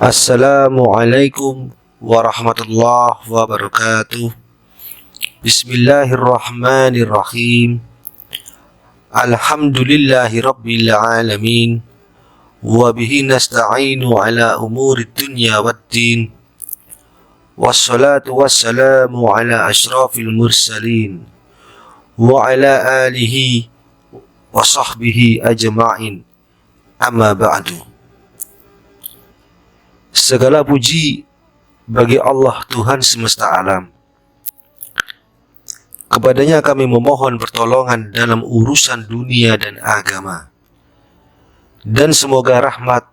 Assalamualaikum warahmatullahi wabarakatuh. Bismillahirrahmanirrahim. Alhamdulillahi rabbil alamin. Wabihi nasta'inu ala umuri dunya waddin. Wassalatu wassalamu ala ashrafil mursalin wa ala alihi wa sahbihi ajma'in. Amma ba'du. Segala puji bagi Allah Tuhan semesta alam. Kepadanya kami memohon pertolongan dalam urusan dunia dan agama. Dan semoga rahmat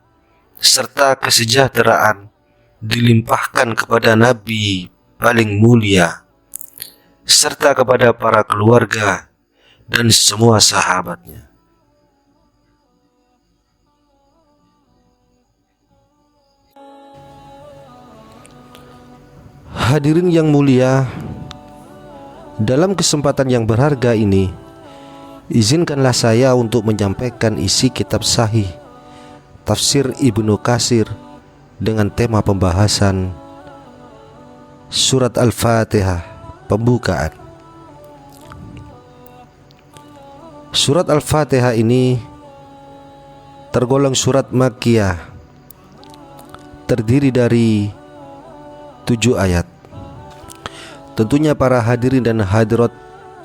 serta kesejahteraan dilimpahkan kepada Nabi paling mulia, serta kepada para keluarga dan semua sahabatnya. Hadirin yang mulia, dalam kesempatan yang berharga ini, izinkanlah saya untuk menyampaikan isi kitab Sahih Tafsir Ibnu Katsir dengan tema pembahasan Surat Al-Fatihah, pembukaan. Surat Al-Fatihah ini tergolong surat Makkiyah, terdiri dari 7 ayat. Tentunya para hadirin dan hadirat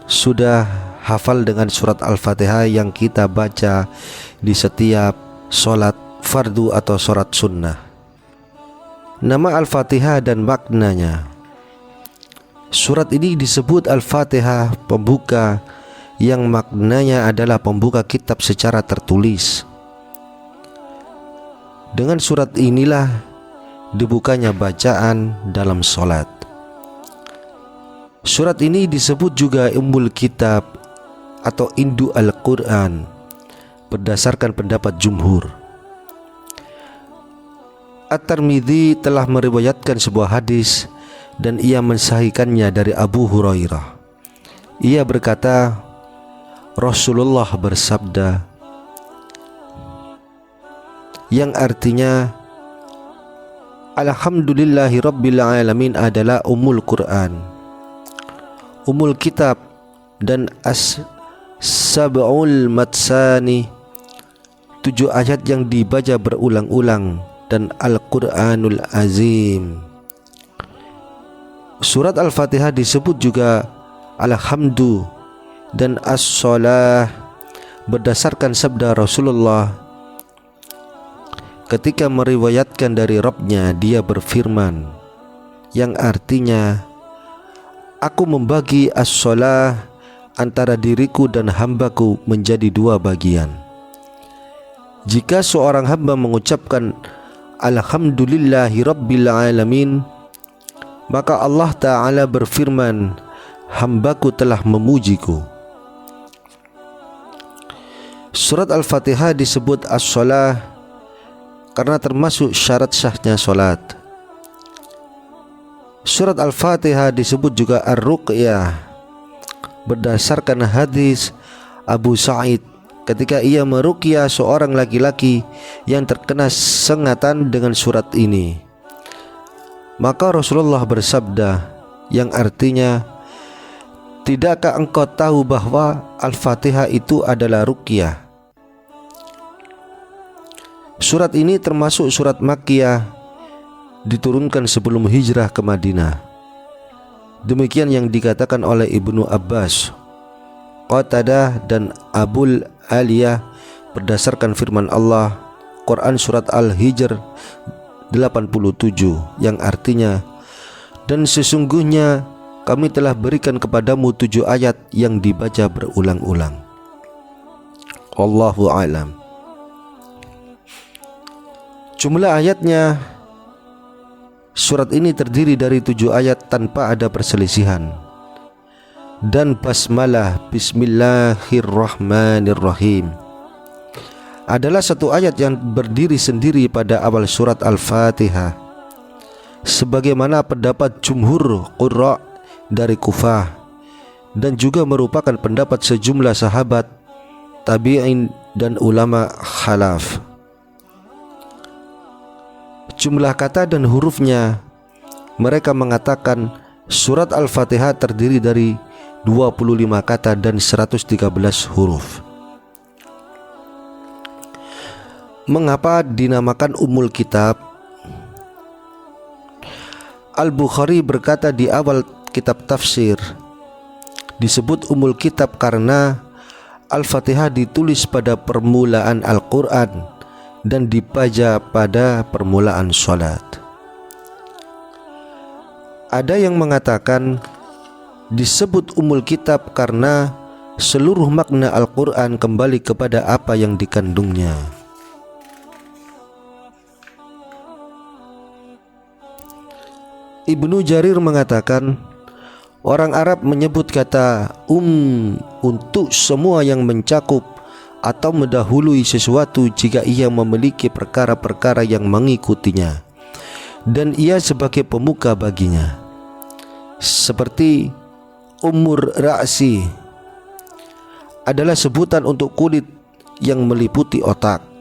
sudah hafal dengan surat Al-Fatihah yang kita baca di setiap sholat fardu atau sholat sunnah. Nama Al-Fatihah dan maknanya. Surat ini disebut Al-Fatihah, pembuka, yang maknanya adalah pembuka kitab secara tertulis. Dengan surat inilah dibukanya bacaan dalam sholat. Surat ini disebut juga Ummul Kitab atau Indu Al-Quran berdasarkan pendapat jumhur. At-Tirmidzi telah meriwayatkan sebuah hadis dan ia mensahihkannya dari Abu Hurairah. Ia berkata, Rasulullah bersabda, yang artinya Alhamdulillahi rabbil alamin adalah Ummul Quran, Ummul Kitab, dan As-Sab'ul Matsani, 7 ayat yang dibaca berulang-ulang, dan Al-Quranul Azim. Surat Al-Fatihah disebut juga Alhamdu dan As-Salah berdasarkan sabda Rasulullah ketika meriwayatkan dari Rabb-Nya. Dia berfirman, yang artinya, aku membagi as-shalah antara diriku dan hambaku menjadi 2 bagian. Jika seorang hamba mengucapkan Alhamdulillahi rabbil alamin, maka Allah Ta'ala berfirman, hambaku telah memujiku. Surat Al-Fatihah disebut as-shalah karena termasuk syarat sahnya sholat. Surat Al-Fatihah disebut juga Ar-Ruqyah berdasarkan hadis Abu Sa'id ketika ia meruqyah seorang laki-laki yang terkena sengatan dengan surat ini. Maka Rasulullah bersabda, yang artinya, tidakkah engkau tahu bahwa Al-Fatihah itu adalah ruqyah? Surat ini termasuk surat Makkiyah, diturunkan sebelum hijrah ke Madinah. Demikian yang dikatakan oleh Ibnu Abbas, Qatadah, dan Abul Aliyah berdasarkan firman Allah Quran surat Al-Hijr 87 yang artinya, dan sesungguhnya kami telah berikan kepadamu 7 ayat yang dibaca berulang-ulang. Wallahu a'lam. Jumlah ayatnya, surat ini terdiri dari 7 ayat tanpa ada perselisihan. Dan basmalah Bismillahirrahmanirrahim adalah 1 ayat yang berdiri sendiri pada awal surat Al-Fatihah, sebagaimana pendapat jumhur qurra dari Kufah, dan juga merupakan pendapat sejumlah sahabat, tabi'in, dan ulama khalaf. Jumlah kata dan hurufnya, mereka mengatakan surat Al-Fatihah terdiri dari 25 kata dan 113 huruf. Mengapa dinamakan Ummul Kitab? Al-Bukhari berkata di awal kitab tafsir, disebut Ummul Kitab karena Al-Fatihah ditulis pada permulaan Al-Quran dan dibaca pada permulaan sholat. Ada yang mengatakan disebut Ummul Kitab karena seluruh makna Al-Quran kembali kepada apa yang dikandungnya. Ibnu Jarir mengatakan, orang Arab menyebut kata untuk semua yang mencakup atau mendahului sesuatu jika ia memiliki perkara-perkara yang mengikutinya dan ia sebagai pemuka baginya. Seperti umur ra'si adalah sebutan untuk kulit yang meliputi otak.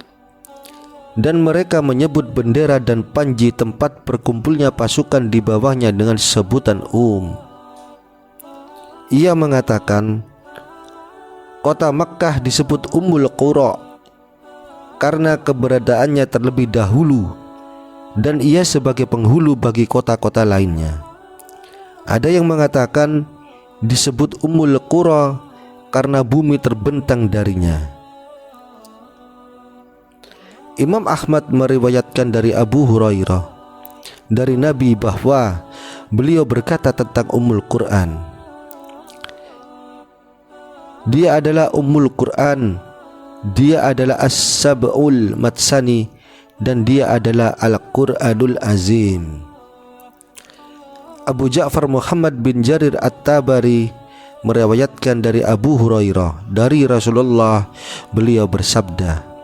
Dan mereka menyebut bendera dan panji tempat berkumpulnya pasukan di bawahnya dengan sebutan Ia mengatakan kota Makkah disebut Ummul Qura karena keberadaannya terlebih dahulu dan ia sebagai penghulu bagi kota-kota lainnya. Ada yang mengatakan disebut Ummul Qura karena bumi terbentang darinya. Imam Ahmad meriwayatkan dari Abu Hurairah dari Nabi bahwa beliau berkata tentang Ummul Quran, dia adalah Ummul Quran, dia adalah As-Sab'ul Matsani, dan dia adalah Al-Quranul Azim. Abu Ja'far Muhammad bin Jarir At-Tabari meriwayatkan dari Abu Hurairah dari Rasulullah, beliau bersabda,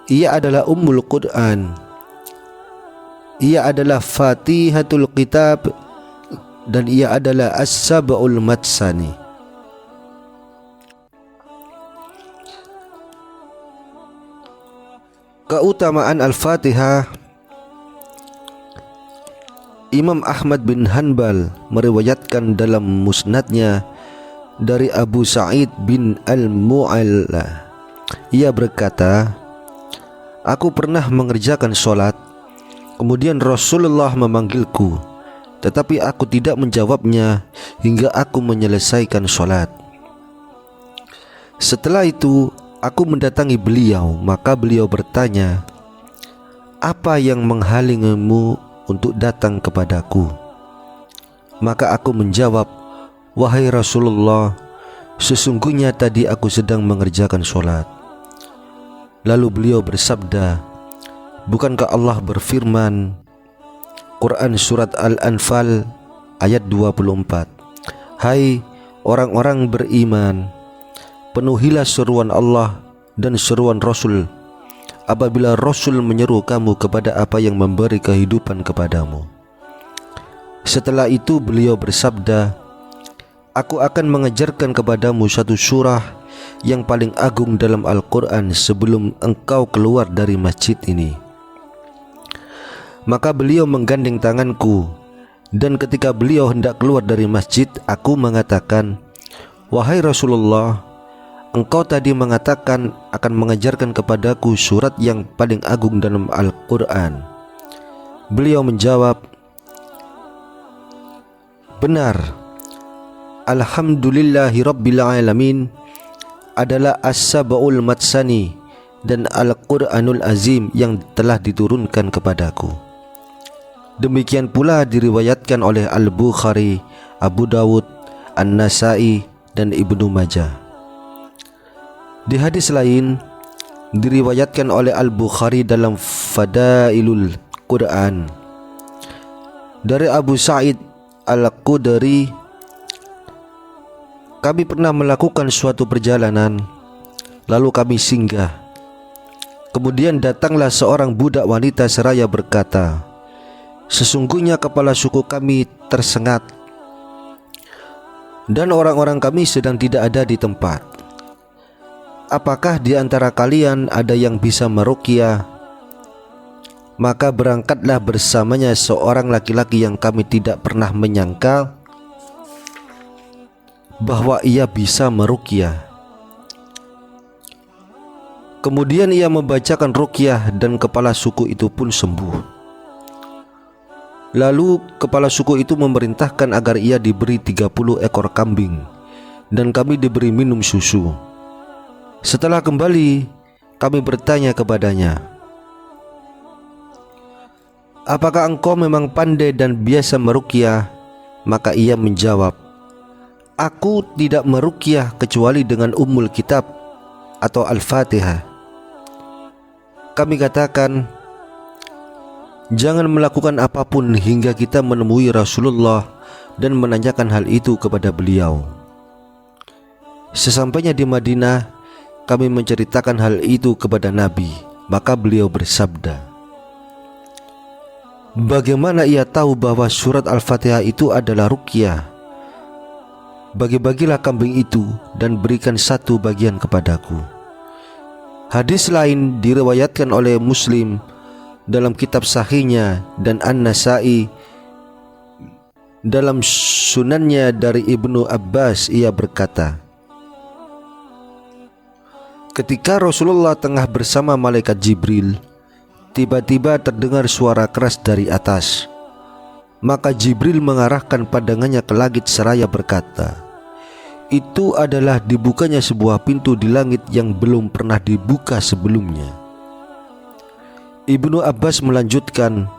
ia adalah Ummul Quran, ia adalah Fatihatul Kitab, dan ia adalah As-Sab'ul Matsani. Keutamaan Al-Fatihah. Imam Ahmad bin Hanbal meriwayatkan dalam musnadnya dari Abu Sa'id bin Al-Mu'alla, ia berkata, aku pernah mengerjakan sholat, kemudian Rasulullah memanggilku, tetapi aku tidak menjawabnya hingga aku menyelesaikan sholat. Setelah itu aku mendatangi beliau, maka beliau bertanya, apa yang menghalangimu untuk datang kepadaku? Maka aku menjawab, wahai Rasulullah, sesungguhnya tadi aku sedang mengerjakan sholat. Lalu beliau bersabda, bukankah Allah berfirman, Quran surat Al-Anfal ayat 24, hai orang-orang beriman, penuhilah seruan Allah dan seruan Rasul apabila Rasul menyeru kamu kepada apa yang memberi kehidupan kepadamu. Setelah itu beliau bersabda, aku akan mengajarkan kepadamu satu surah yang paling agung dalam Al-Quran sebelum engkau keluar dari masjid ini. Maka beliau menggandeng tanganku, dan ketika beliau hendak keluar dari masjid, aku mengatakan, wahai Rasulullah, engkau tadi mengatakan akan mengajarkan kepadaku surat yang paling agung dalam Al-Quran. Beliau menjawab, benar, Alhamdulillahi Rabbil Alamin adalah As-Sab'ul Matsani dan Al-Quranul Azim yang telah diturunkan kepadaku. Demikian pula diriwayatkan oleh Al-Bukhari, Abu Dawud, An-Nasai, dan Ibnu Majah. Di hadis lain diriwayatkan oleh Al-Bukhari dalam Fadailul Quran dari Abu Sa'id Al-Khudri, kami pernah melakukan suatu perjalanan, lalu kami singgah. Kemudian datanglah seorang budak wanita seraya berkata, sesungguhnya kepala suku kami tersengat dan orang-orang kami sedang tidak ada di tempat. Apakah di antara kalian ada yang bisa meruqyah? maka berangkatlah bersamanya seorang laki-laki yang kami tidak pernah menyangka bahwa ia bisa meruqyah. Kemudian ia membacakan ruqyah dan kepala suku itu pun sembuh. Lalu kepala suku itu memerintahkan agar ia diberi 30 ekor kambing dan kami diberi minum susu. Setelah kembali, kami bertanya kepadanya, "Apakah engkau memang pandai dan biasa meruqyah?" Maka ia menjawab, "Aku tidak meruqyah kecuali dengan Ummul Kitab atau Al-Fatihah." Kami katakan, "Jangan melakukan apapun hingga kita menemui Rasulullah dan menanyakan hal itu kepada beliau." Sesampainya di Madinah, kami menceritakan hal itu kepada Nabi, maka beliau bersabda, "Bagaimana ia tahu bahwa surat Al-Fatihah itu adalah ruqyah? Bagi-bagilah kambing itu dan berikan 1 bagian kepadaku." Hadis lain diriwayatkan oleh Muslim dalam kitab sahihnya dan An-Nasa'i dalam sunannya dari Ibnu Abbas. Ia berkata, ketika Rasulullah tengah bersama malaikat Jibril, tiba-tiba terdengar suara keras dari atas. Maka Jibril mengarahkan pandangannya ke langit seraya berkata, "Itu adalah dibukanya sebuah pintu di langit yang belum pernah dibuka sebelumnya." Ibnu Abbas melanjutkan,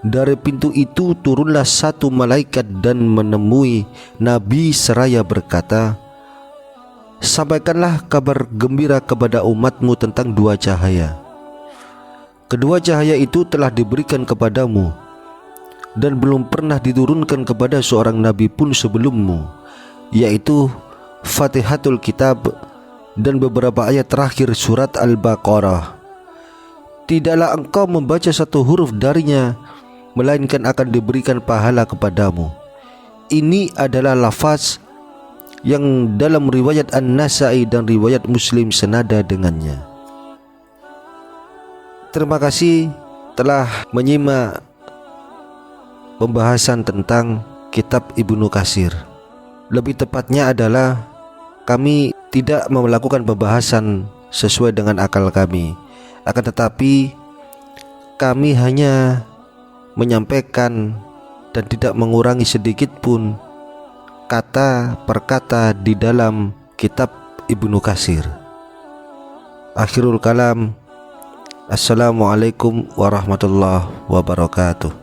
dari pintu itu turunlah 1 malaikat dan menemui Nabi seraya berkata, "Sampaikanlah kabar gembira kepada umatmu tentang 2 cahaya. Kedua cahaya itu telah diberikan kepadamu dan belum pernah diturunkan kepada seorang nabi pun sebelummu, yaitu Fatihatul Kitab dan beberapa ayat terakhir surat Al-Baqarah. Tidaklah engkau membaca 1 huruf darinya, melainkan akan diberikan pahala kepadamu." Ini adalah lafaz yang dalam riwayat An-Nasa'i dan riwayat Muslim senada dengannya. Terima kasih telah menyimak pembahasan tentang kitab Ibnu Katsir. Lebih tepatnya adalah kami tidak melakukan pembahasan sesuai dengan akal kami, akan tetapi kami hanya menyampaikan dan tidak mengurangi sedikit pun kata per kata di dalam kitab Ibnu Katsir. Akhirul kalam, assalamualaikum warahmatullahi wabarakatuh.